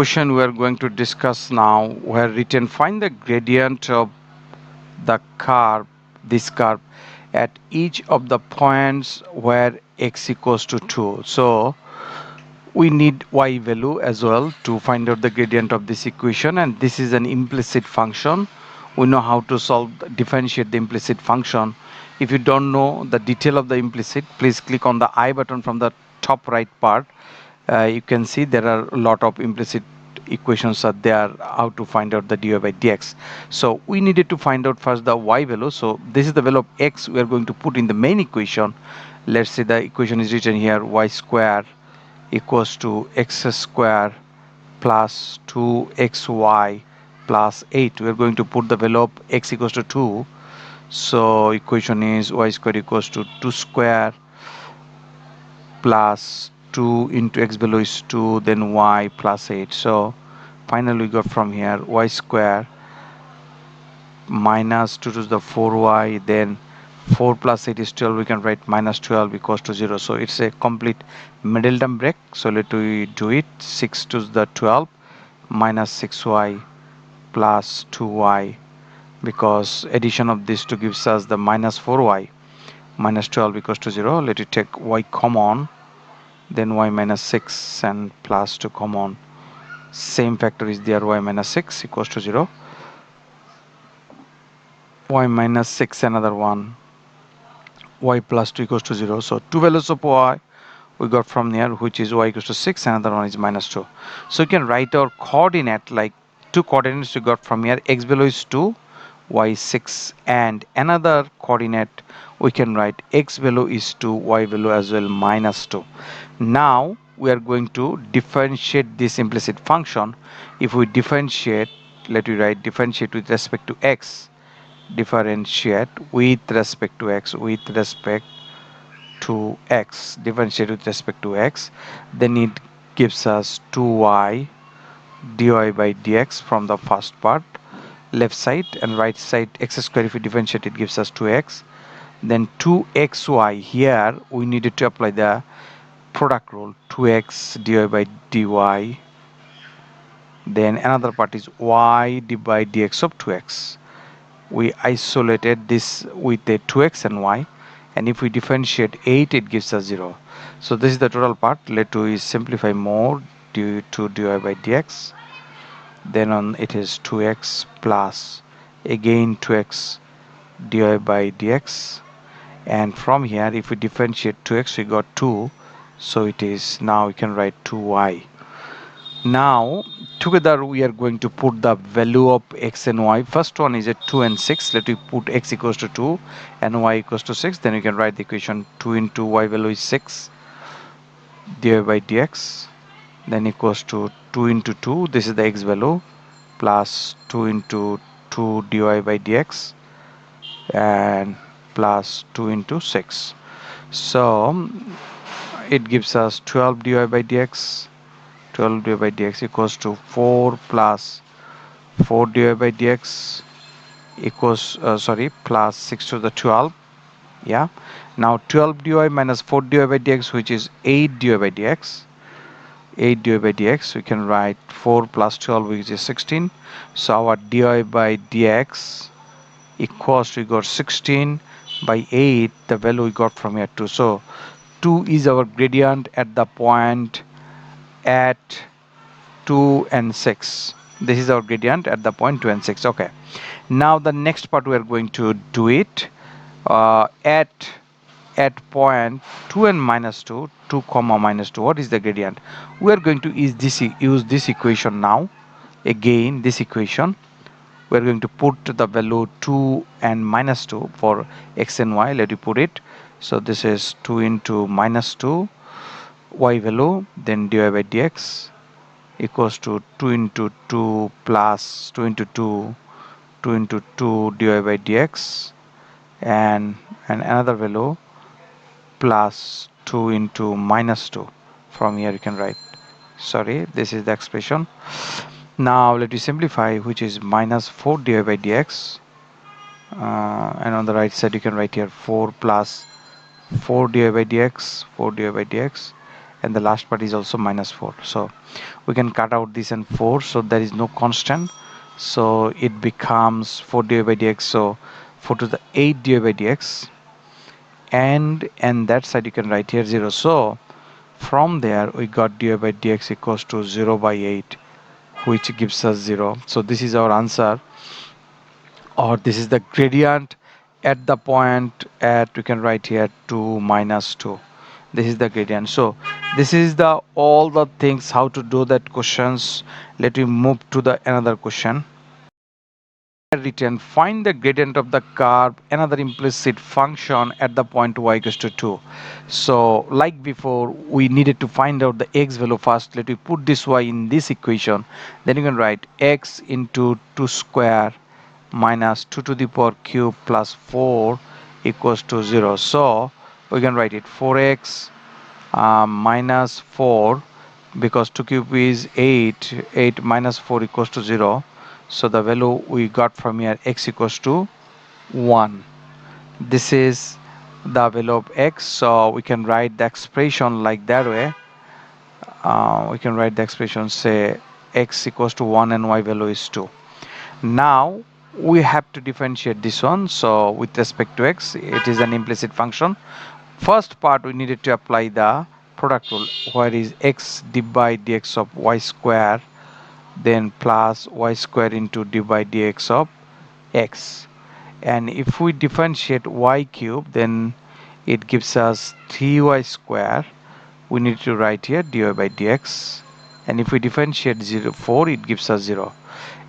Question we are going to discuss now, where written find the gradient of the curve, this curve, at each of the points where x equals to 2. So we need y value as well to find out the gradient of this equation, and this is an implicit function. We know how to differentiate the implicit function. If you don't know the detail of the implicit, please click on the I button from the top right part. You can see there are a lot of implicit equations are there, how to find out the dy by dx. So we needed to find out first the y value. So this is the value of x we are going to put in the main equation. Let's say the equation is written here, y square equals to x square plus 2xy plus 8. We are going to put the value of x equals to 2. So equation is y square equals to 2 square plus 2 into x value is 2, then y plus 8. So finally we got from here y square minus 2 to the 4y, then 4 plus 8 is 12. We can write minus 12 equals to 0. So it's a complete middle term break. So let we do it. 6 to the 12 minus 6y plus 2y, because addition of these two gives us the minus 4y minus 12 equals to 0. Let it take y common, then y minus 6 and plus 2 common. Same factor is there, y minus 6 equals to 0. Y minus 6 another one, y plus 2 equals to 0. So two values of y we got from here, which is y equals to 6, another one is minus 2. So you can write our coordinate like two coordinates we got from here. X value is 2, y is 6, and another coordinate we can write x value is 2, y value as well minus 2. Now we are going to differentiate this implicit function. If we differentiate, let me write differentiate with respect to x, differentiate with respect to x, differentiate with respect to x, then it gives us 2y dy by dx from the first part, left side, and right side x square. If we differentiate, it gives us 2x, then 2xy. Here we needed to apply the product rule, 2x dy by dy, then another part is y dy by dx of 2x. We isolated this with a 2x and y, and if we differentiate 8, it gives us 0. So this is the total part. Let we simplify more, due to dy by dx, then on it is 2x plus again 2x dy by dx, and from here if we differentiate 2x we got 2, so it is, now we can write 2y. Now together we are going to put the value of x and y. First one is at 2 and 6. Let me put x equals to 2 and y equals to 6. Then you can write the equation 2 into y value is 6 dy by dx, then equals to 2 into 2, this is the x value, plus 2 into 2 dy by dx, and plus 2 into 6. So it gives us 12 dy by dx. 12 dy by dx equals to 4 plus 4 dy by dx equals plus 6 to the 12. Yeah, now 12 dy minus 4 dy by dx, which is 8 dy by dx. 8 dy by dx, we can write 4 plus 12, which is 16. So our dy by dx equals to, we got 16 by 8, the value we got from here 2. So 2 is our gradient at the point at 2 and 6. This is our gradient at the point 2 and 6. Okay, now the next part we are going to do it at point 2 and minus 2, 2 comma minus 2. What is the gradient? We are going to use this equation now. Again this equation, we are going to put the value 2 and minus 2 for x and y. Let me put it. So this is 2 into minus 2 y value, then dy by dx equals to 2 into 2 plus 2 into 2, 2 into 2 dy by dx, and another value plus 2 into minus 2. From here you can write, sorry, this is the expression. Now let me simplify, which is minus 4 dy by dx, and on the right side you can write here 4 plus 4 dy by dx, 4 dy by dx, and the last part is also minus 4. So we can cut out this and 4, so there is no constant, so it becomes 4 dy by dx. So 4 to the 8 dy by dx, and that side you can write here 0. So from there we got dy by dx equals to 0 by 8, which gives us 0. So this is our answer, or this is the gradient at the point at, we can write here 2 minus 2. This is the gradient. So this is the all the things how to do that questions. Let me move to the another question. Written, find the gradient of the curve, another implicit function at the point y equals to 2. So like before, we needed to find out the x value first. Let me put this y in this equation, then you can write x into 2 square minus 2 to the power cube plus 4 equals to 0. So we can write it 4x minus 4, because 2 cube is 8, 8 minus 4 equals to 0. So the value we got from here, x equals to 1. This is the value of x, so we can write the expression like that way. We can write the expression, say x equals to 1 and y value is 2. Now we have to differentiate this one. So with respect to x, it is an implicit function. First part, we needed to apply the product rule, where is x d by dx of y square, then plus y square into d by dx of x. And if we differentiate y cube, then it gives us 3y square. We need to write here dy by dx. And if we differentiate 4, it gives us 0.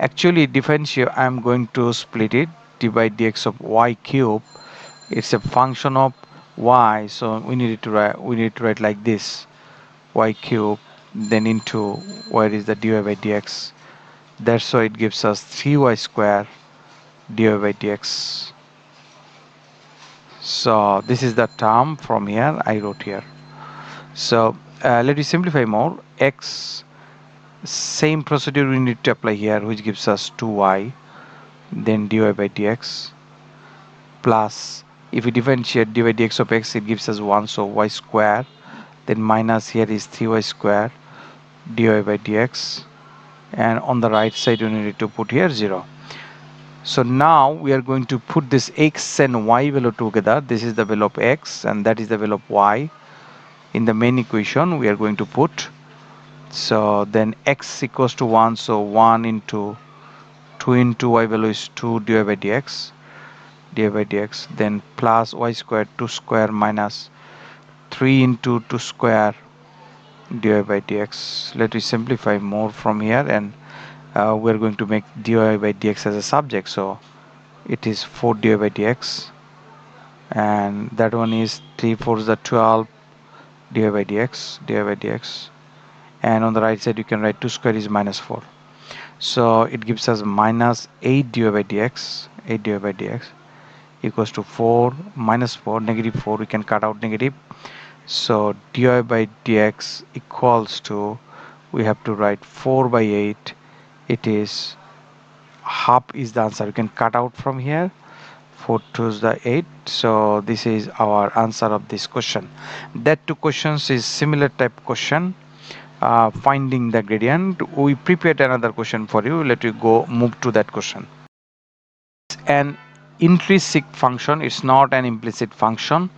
Actually, differentiate, I am going to split it, d by dx of y cube. It's a function of y, so we need to write like this, y cube, then into where is the dy by dx. That's why it gives us 3y square dy by dx. So this is the term from here I wrote here. So let me simplify more. X, same procedure we need to apply here, which gives us 2y, then dy by dx, plus if we differentiate dy by dx of x, it gives us 1, so y square, then minus here is 3y square dy by dx, and on the right side we need to put here 0. So now we are going to put this x and y value together. This is the value of x and that is the value of y. In the main equation we are going to put, so then x equals to 1, so 1 into 2 into y value is 2 dy by dx, then plus y square 2 square minus 3 into 2 square dy by dx. Let me simplify more from here, and we're going to make dy by dx as a subject, so it is 4 dy by dx, and that one is 3 4 the 12 dy by dx, and on the right side you can write 2 square is minus 4, so it gives us minus 8 dy by dx equals to 4 minus 4 negative 4, we can cut out negative, so dy by dx equals to, we have to write 4 by 8, it is half is the answer. You can cut out from here, 4 to the 8, so this is our answer of this question. That two questions is similar type question, finding the gradient. We prepared another question for you. Let you go move to that question. An intrinsic function, it's not an implicit function.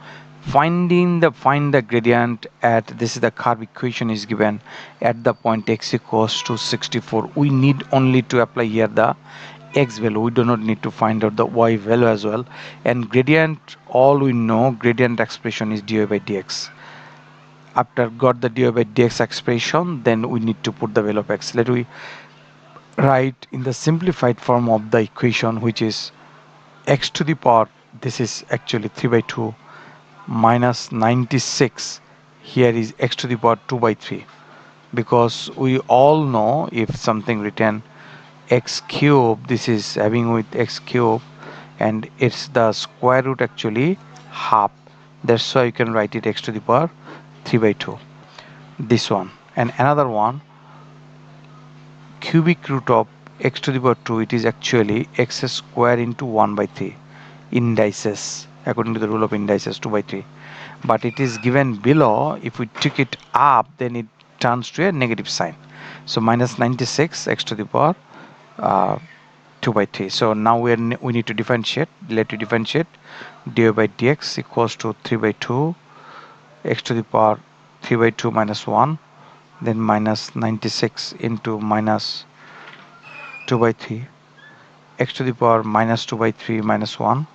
Find the gradient at, this is the curve equation is given at the point x equals to 64. We need only to apply here the x value, we do not need to find out the y value as well. And gradient, all we know, gradient expression is dy by dx. After got the dy by dx expression, then we need to put the value of x. Let we write in the simplified form of the equation, which is x to the power, this is actually 3 by 2 minus 96, here is x to the power 2 by 3, because we all know if something written x cube, this is having with x cube, and it's the square root actually half, that's why you can write it x to the power 3 by 2, this one. And another one, cubic root of x to the power 2, it is actually x square into 1 by 3, indices according to the rule of indices 2 by 3. but it is given below. If we take it up, then it turns to a negative sign. So minus 96 x to the power uh, 2 by 3. So now we need to differentiate. Let you differentiate. dy by dx equals to 3 by 2 x to the power 3 by 2 minus 1, then minus 96 into minus 2 by 3 x to the power minus 2 by 3 minus 1.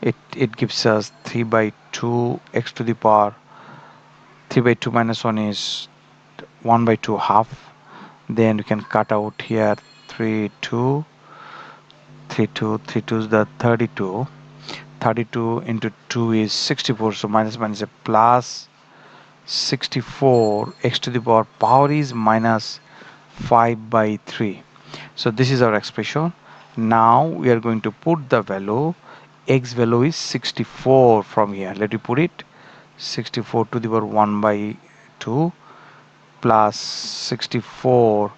It gives us 3 by 2 x to the power 3 by 2 minus 1 is 1 by 2 half. Then we can cut out here 3 2 3 2 3 2 is the 32. 32 into 2 is 64, so minus minus a plus 64 x to the power is minus 5 by 3. So this is our expression. Now we are going to put the value. X value is 64 from here. Let me put it. 64 to the power 1 by 2 plus 64.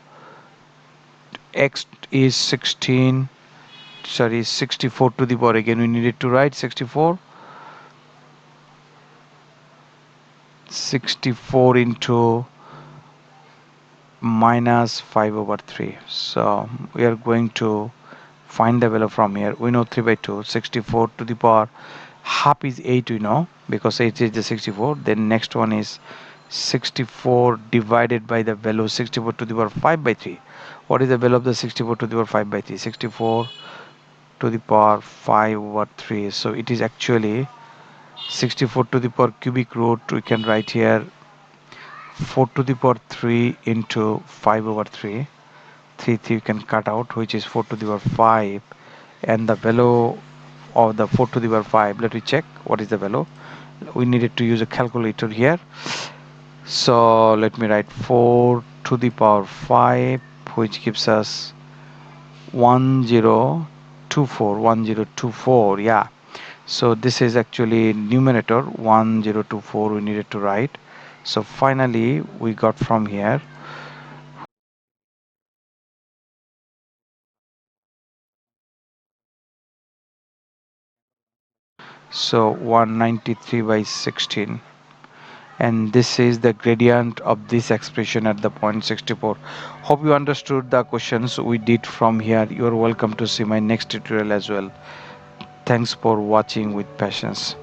X is 16. Sorry, 64 to the power. Again we needed to write 64. 64 into minus 5 over 3. So we are going to find the value from here. We know 3 by 2. 64 to the power half is 8, we know, because 8 is the 64. Then next one is 64 divided by the value 64 to the power 5 by 3. What is the value of the 64 to the power 5 by 3? 64 to the power 5 over 3. So it is actually 64 to the power cubic root. We can write here 4 to the power 3 into 5 over 3. 3 you can cut out, which is 4 to the power 5, and the value of the 4 to the power 5, let me check what is the value. We needed to use a calculator here, so let me write 4 to the power 5, which gives us 1024. Yeah, so this is actually numerator 1024 we needed to write. So finally we got from here. So 193 by 16, and this is the gradient of this expression at the point 64. Hope you understood the questions we did from here. You are welcome to see my next tutorial as well. Thanks for watching with patience.